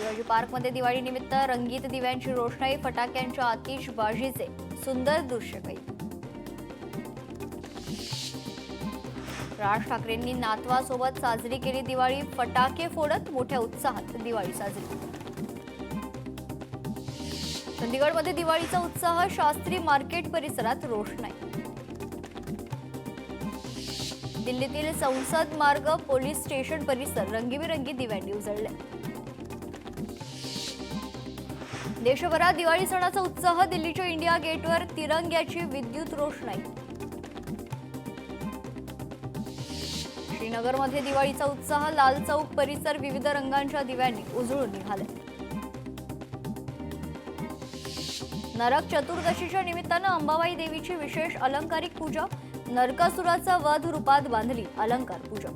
शिवाजी पार्कमध्ये दिवाळी निमित्त रंगीत दिव्यांची रोषणाई, फटाक्यांच्या आतिषबाजीचे सुंदर दृश्य कैद. राज ठाकरेंनी नातवासोबत साजरी केली दिवाळी, फटाके फोडत मोठ्या उत्साहात दिवाळी साजरी. चंदीगडमध्ये दिवाळीचा उत्साह, शास्त्री मार्केट परिसरात रोषणाई. दिल्लीतील संसद मार्ग, पोलीस स्टेशन परिसर रंगीबिरंगी दिव्यांनी उजळले. देशभरात दिवाळी सणाचा उत्साह, दिल्लीच्या इंडिया गेटवर तिरंग्याची विद्युत रोषणाई. श्रीनगरमध्ये दिवाळीचा उत्साह, लाल चौक परिसर विविध रंगांच्या दिव्यांनी उजळून निघाले. नरक चतुर्दशीच्या निमित्तानं अंबाबाई देवीची विशेष अलंकारिक पूजा, नरकासुराचा वध रूपात बांधली अलंकार पूजा.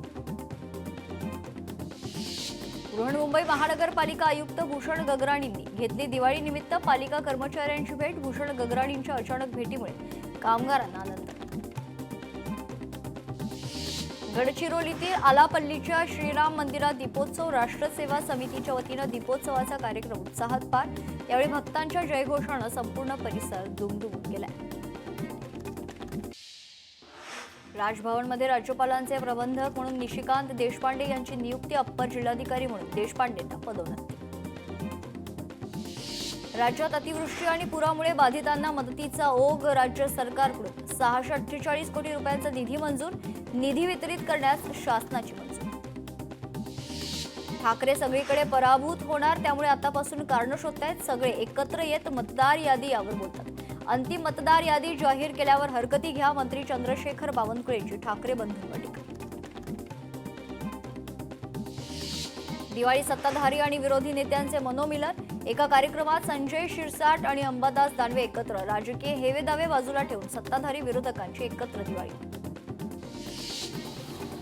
बृहन्मुंबई महानगरपालिका आयुक्त भूषण गगराणींनी घेतली दिवाळी निमित्त पालिका कर्मचाऱ्यांची भेट. भूषण गगराणींच्या अचानक भेटीमुळे कामगारांना आनंद. गडचिरोलीतील आलापल्लीच्या श्रीराम मंदिरात दीपोत्सव, राष्ट्र सेवा समितीच्या वतीनं दीपोत्सवाचा कार्यक्रम उत्साहात पार. यावेळी भक्तांच्या जयघोषानं संपूर्ण परिसर दुमदुमून गेलाय. राजभवनमध्ये राज्यपालांचे प्रबंधक म्हणून निशिकांत देशपांडे यांची नियुक्ती, अप्पर जिल्हाधिकारी म्हणून देशपांडेंना पदोन्नती. राज्यात अतिवृष्टी आणि पुरामुळे बाधितांना मदतीचा ओघ, राज्य सरकारकडून 648 कोटी रुपयांचा निधी मंजूर, निधी वितरित करण्यास शासनाची मंजुरी. ठाकरे सगळीकडे पराभूत होणार, त्यामुळे आतापासून कारणं शोधतायत. सगळे एकत्र येत मतदार यादी यावर बोलतात. अंतिम मतदार यादी जाहीर केल्यावर हरकती घ्या, मंत्री चंद्रशेखर बावनकुळेंची ठाकरे बंधूंवर टीका. दिवाळी सत्ताधारी आणि विरोधी नेत्यांचे मनोमिलन, एका कार्यक्रमात संजय शिरसाट आणि अंबादास दानवे एकत्र, राजकीय हेवेदावे बाजूला ठेवून सत्ताधारी विरोधकांची एकत्र दिवाळी.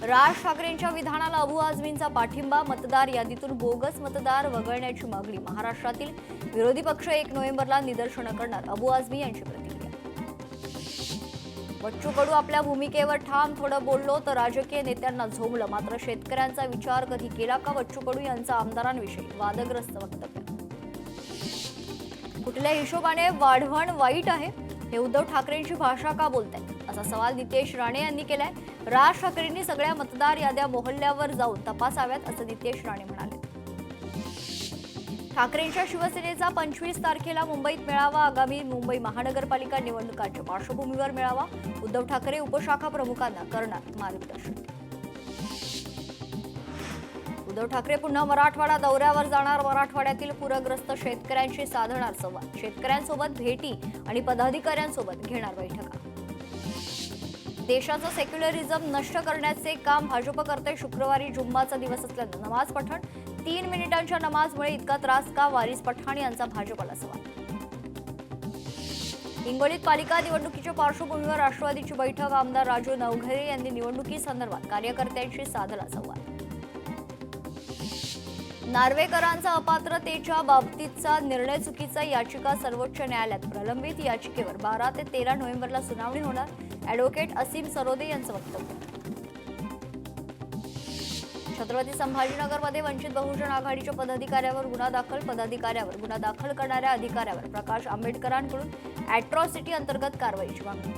राज ठाकरेंच्या विधानाला अबू आझमींचा पाठिंबा, मतदार यादीतून बोगस मतदार वगळण्याची मागणी. महाराष्ट्रातील विरोधी पक्ष 1 नोव्हेंबरला निदर्शनं करणार, अबू आझमी यांची प्रतिक्रिया. बच्चू कडू आपल्या भूमिकेवर ठाम, थोडं बोललो तर राजकीय नेत्यांना झोंबलं, मात्र शेतकऱ्यांचा विचार कधी केला का? बच्चू कडू यांचा आमदारांविषयी वादग्रस्त वक्तव्य. कुठल्या हिशोबाने वाढवण वाईट आहे, हे उद्धव ठाकरेंची भाषा का बोलताय, असा सवाल नितेश राणे यांनी केलाय. राज ठाकरेंनी सगळ्या मतदार याद्या मोहल्ल्यावर जाऊन तपासाव्यात, असं नितेश राणे म्हणाले. ठाकरेंच्या शिवसेनेचा 25 तारखेला मुंबईत मेळावा, आगामी मुंबई महानगरपालिका निवडणुकांच्या पार्श्वभूमीवर मेळावा. उद्धव ठाकरे उपशाखा प्रमुखांना करणार मार्गदर्शन. उद्धव ठाकरे पुन्हा मराठवाडा दौऱ्यावर जाणार, मराठवाड्यातील पूरग्रस्त शेतकऱ्यांशी साधणार संवाद, शेतकऱ्यांसोबत भेटी आणि पदाधिकाऱ्यांसोबत घेणार बैठका. देशाचं सेक्युलरिझम नष्ट करण्याचे काम भाजप करते. शुक्रवारी जुम्माचा दिवस असल्यानं नमाज पठण, 3 मिनिटांच्या नमाजमुळे इतका त्रास का? वारिस पठाण यांचा भाजपला सवाल. हिंगोलीत पालिका निवडणुकीच्या पार्श्वभूमीवर राष्ट्रवादीची बैठक, आमदार राजू नवघरे यांनी निवडणुकीसंदर्भात कार्यकर्त्यांशी साधला संवाद. नार्वेकरांचा अपात्रतेच्या बाबतीतचा निर्णय चुकीचा, याचिका सर्वोच्च न्यायालयात प्रलंबित. याचिकेवर 12 ते 13 नोव्हेंबरला सुनावणी होणार. ॲडव्होकेट असीम सरोदे यांचं वक्तव्य. छत्रपती संभाजीनगरमध्ये वंचित बहुजन आघाडीच्या पदाधिकाऱ्यावर गुन्हा दाखल, पदाधिकाऱ्यावर गुन्हा दाखल करणाऱ्या अधिकाऱ्यावर प्रकाश आंबेडकरांकडून ॲट्रॉसिटी अंतर्गत कारवाईची मागणी.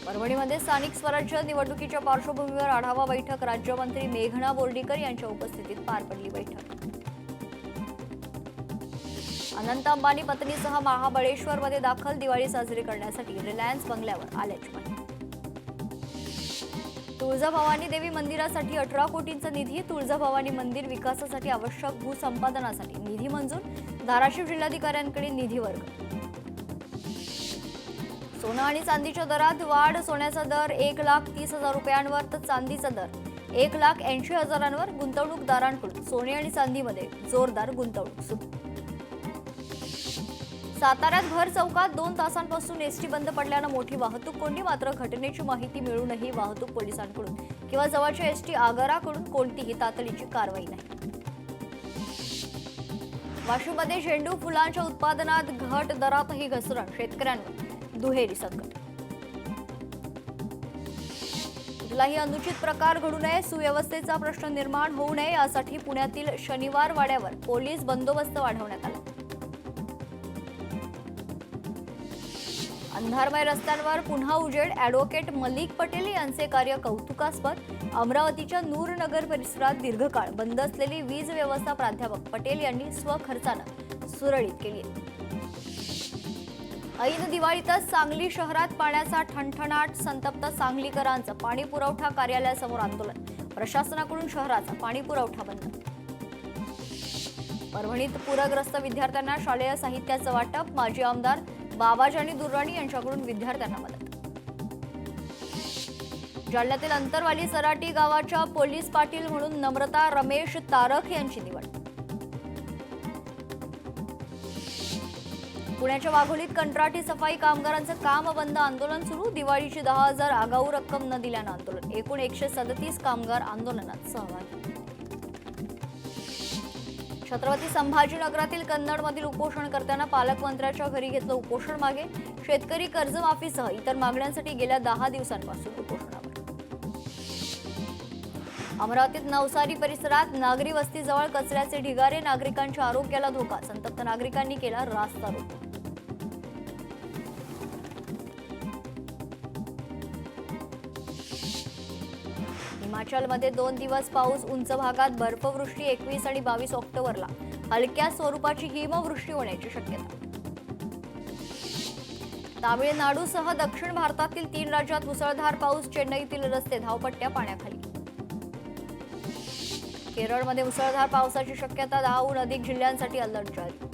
परभणीमध्ये स्थानिक स्वराज्य निवडणुकीच्या पार्श्वभूमीवर आढावा बैठक, राज्यमंत्री मेघना बोर्डीकर यांच्या उपस्थितीत पार पडली बैठक. अनंत अंबानी पत्नीसह महाबळेश्वरमध्ये दाखल, दिवाळी साजरी करण्यासाठी रिलायन्स बंगल्यावर आल्याची माहिती. तुळजाभवानी देवी मंदिरासाठी 18 कोटींचा निधी, तुळजाभवानी मंदिर विकासासाठी आवश्यक भूसंपादनासाठी निधी मंजूर, धाराशिव जिल्हाधिकाऱ्यांकडे निधी वर्ग. सोनं आणि चांदीच्या दरात वाढ, सोन्याचा दर 1,30,000 रुपयांवर तर चांदीचा दर 1,80,000 गुंतवणूकदारांकडून सोने आणि चांदीमध्ये जोरदार गुंतवणूक सुरू. साताऱ्यात भर चौकात 2 तासांपासून एसटी बंद पडल्यानं मोठी वाहतूक कोंडी, मात्र घटनेची माहिती मिळूनही वाहतूक पोलिसांकडून किंवा जवळच्या एसटी आगाराकडून कोणतीही तातडीची कारवाई नाही. वाशिममध्ये झेंडू फुलांच्या उत्पादनात घट, दरातही घसरण, शेतकऱ्यांवर दुहेरी संकट. कुठलाही अनुचित प्रकार घडू नये, सुव्यवस्थेचा प्रश्न निर्माण होऊ नये यासाठी पुण्यातील शनिवार वाड्यावर पोलीस बंदोबस्त वाढवण्यात आला. अंधारमय रस्त्यांवर पुन्हा उजेड. ॲडव्होकेट मलिक पटेल यांचे कार्य कौतुकास्पद. अमरावतीच्या नूरनगर परिसरात दीर्घकाळ बंद असलेली वीज व्यवस्था प्राध्यापक पटेल यांनी स्वखर्चानं सुरळीत केली आहे. ऐन दिवाळीतच सांगली शहरात पाण्याचा ठणठणाट. संतप्त सांगलीकरांचं पाणी पुरवठा कार्यालयासमोर आंदोलन. प्रशासनाकडून शहराचा पाणी पुरवठा बंद. परभणीत पूरग्रस्त विद्यार्थ्यांना शालेय साहित्याचं वाटप. माजी आमदार बाबाजानी दुर्राणी यांच्याकडून विद्यार्थ्यांना मदत. जालन्यातील अंतरवाली सराटी गावाच्या पोलीस पाटील म्हणून नम्रता रमेश तारक यांची निवड. पुण्याच्या वाघोलीत कंत्राटी सफाई कामगारांचं काम बंद आंदोलन सुरू. दिवाळीची 10,000 आगाऊ रक्कम न दिल्यानं आंदोलन. एकूण 137 कामगार आंदोलनात सहभागी. छत्रपती संभाजीनगरातील कन्नडमधील उपोषणकर्त्यांना पालकमंत्र्यांच्या घरी घेतलं उपोषण मागे. शेतकरी कर्जमाफीसह इतर मागण्यांसाठी गेल्या 10 दिवसांपासून उपोषणावर. अमरावतीत नवसारी परिसरात नागरी वस्तीजवळ कचऱ्याचे ढिगारे. नागरिकांच्या आरोग्याला धोका. संतप्त नागरिकांनी केला रास्ता रोको. हिमाचलमध्ये 2 दिवस पाऊस. उंच भागात बर्फवृष्टी. 21 आणि 22 ऑक्टोबरला हलक्या स्वरूपाची हिमवृष्टी होण्याची शक्यता. तामिळनाडूसह दक्षिण भारतातील 3 राज्यात मुसळधार पाऊस. चेन्नईतील रस्ते धावपट्ट्या पाण्याखाली. केरळमध्ये मुसळधार पावसाची शक्यता. 10हून अधिक जिल्ह्यांसाठी अलर्ट जारी.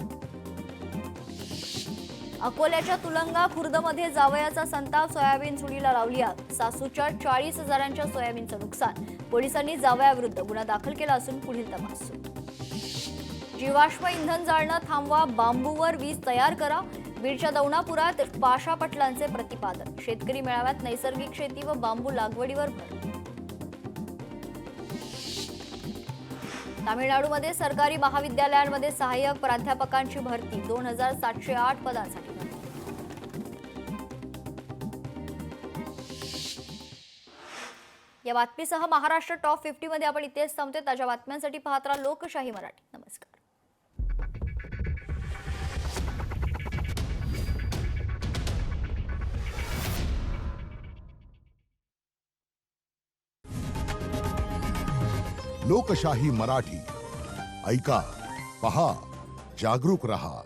अकोल्याच्या तुलंगा खुर्दमध्ये जावयाचा संताप. सोयाबीन चुलीला लावली आग. सासूच्या 40,000च्या सोयाबीनचं नुकसान. पोलिसांनी जावयाविरुद्ध गुन्हा दाखल केला असून पुढील तपास सुरू. जीवाश्म इंधन जाळणं थांबवा. बांबूवर वीज तयार करा. बीडच्या दौणापुरात पाशा पटलांचे प्रतिपादन. शेतकरी मेळाव्यात नैसर्गिक शेती व बांबू लागवडीवर भर. तामिळनाडूमध्ये सरकारी महाविद्यालयांमध्ये सहाय्यक प्राध्यापकांची भरती. 2,708 पदांसाठी. या बातमीसह महाराष्ट्र टॉप 50 मध्ये आपण इथेच थांबते. ताज्या बातम्यांसाठी पाहत राहा लोकशाही मराठी. नमस्कार. लोकशाही मराठी ऐका, पहा, जागरूक रहा.